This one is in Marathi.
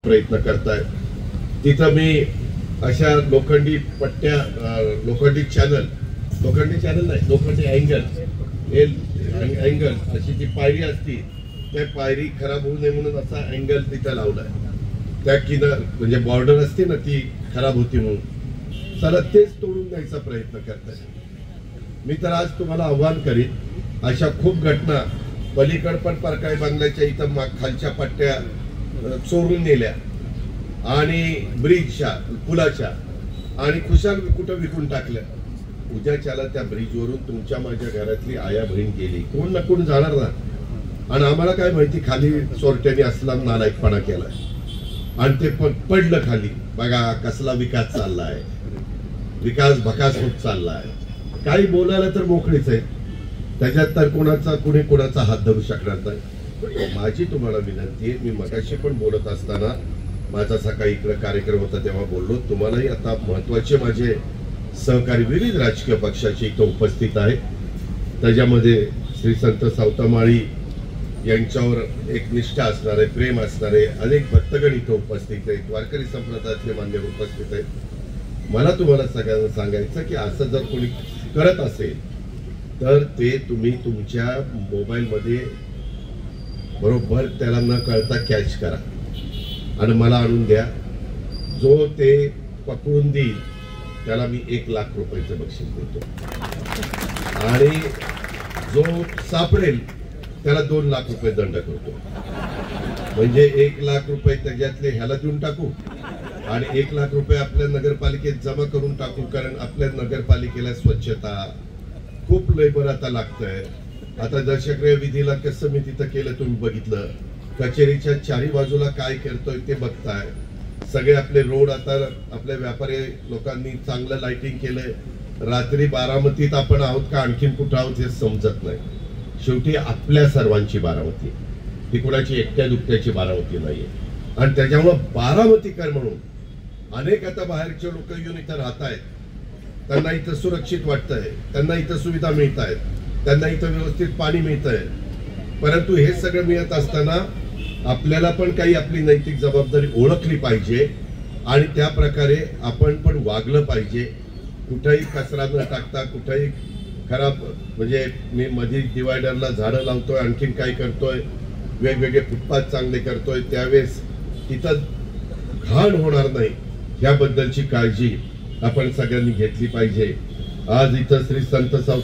प्रयत्न करतायत. तिथं मी अशा लोखंडी पट्ट्या, लोखंडी चॅनल नाही, लोखंडी अँगल अशी ती पायरी असती, त्या पायरी खराब होऊ नये म्हणून असा अँगल तिथं लावलाय. त्या किनार म्हणजे बॉर्डर असते ना, ती खराब होती म्हणून चला तेच तोडून द्यायचा प्रयत्न करताय. मी तर आज तुम्हाला आव्हान करीन, अशा खूप घटना पलीकड पण परकाई बांगल्याच्या इथं खालच्या पट्ट्या चोरून नेल्या आणि ब्रिजच्या पुलाच्या आणि खुशाल कुठं विकून टाकल्या. उद्याच्याला त्या ब्रिजवरून तुमच्या माझ्या घरातली आया बहीण गेली, कोण ना कोण जाणार ना. आणि आम्हाला काय माहिती खाली चोरट्याने असला नालायकपणा केलाय आणि ते पडलं खाली. बघा कसला विकास चाललाय, विकास भकास होत चाललाय. काही बोलायला तर मोकळीच आहे, त्याच्यात तर कोणाचा हात धरू शकणार नाही. माझी तुम्हाला विनंती आहे, मी मगाशी पण बोलत असताना माझा सकाळी इकडे कार्यक्रम होता तेव्हा बोललो, तुम्हालाही आता महत्वाचे माझे सहकारी विविध राजकीय पक्षाचे इथं उपस्थित आहेत. त्याच्यामध्ये श्री संत सावतामाळी यांच्यावर एक निष्ठा असणारे, प्रेम असणारे अनेक भक्तगण इथं उपस्थित आहेत, वारकरी संप्रदायातले मान्यवर उपस्थित आहेत. मला तुम्हाला सगळ्यांना सांगायचं की असं जर कोणी करत असेल तर ते तुम्ही तुमच्या मोबाईलमध्ये बरोबर त्याला न कळता कॅच करा आणि मला आणून द्या. जो ते पकडून देईल त्याला मी 1 लाख रुपयाचं बक्षीस देतो आणि जो सापडेल त्याला 2 लाख रुपये दंड करतो. म्हणजे 1 लाख रुपये त्याच्यातले ह्याला देऊन टाकू आणि 1 लाख रुपये आपल्या नगरपालिकेत जमा करून टाकू. कारण आपल्या नगरपालिकेला स्वच्छता खूप लेबर आता लागतंय. आता दर्शकगृह विधीला कसं मी तिथं केलं तुम्ही बघितलं, कचेरीच्या चारी बाजूला काय करतोय ते बघताय. सगळे आपले रोड आता आपल्या व्यापारी लोकांनी चांगलं लाइटिंग केलंय. रात्री बारामतीत आपण आहोत का आणखीन कुठं आहोत हे समजत नाही. शेवटी आपल्या सर्वांची बारामती, ती कुणाची एकट्या दुकट्याची बारामती नाहीये. आणि त्याच्यामुळं बारामतीकर म्हणून अनेक आता बाहेरचे लोक येऊन इथं राहत आहेत, त्यांना इथं सुरक्षित वाटतंय, त्यांना इथं सुविधा मिळत आहेत, त्यांना इथं व्यवस्थित पाणी मिळतंय. परंतु हे सगळं मिळत असताना आपल्याला पण काही आपली नैतिक जबाबदारी ओळखली पाहिजे आणि त्या प्रकारे आपण पण वागलं पाहिजे. कुठेही कचरा न टाकता, कुठेही खराब म्हणजे मी मध्ये डिवायडरला झाडं लावतोय, आणखीन काय करतोय, वेगवेगळे फुटपाथ चांगले करतोय, त्यावेळेस तिथं घाण होणार नाही याबद्दलची काळजी आपण सगळ्यांनी घेतली पाहिजे. आज इथं श्री संत सावता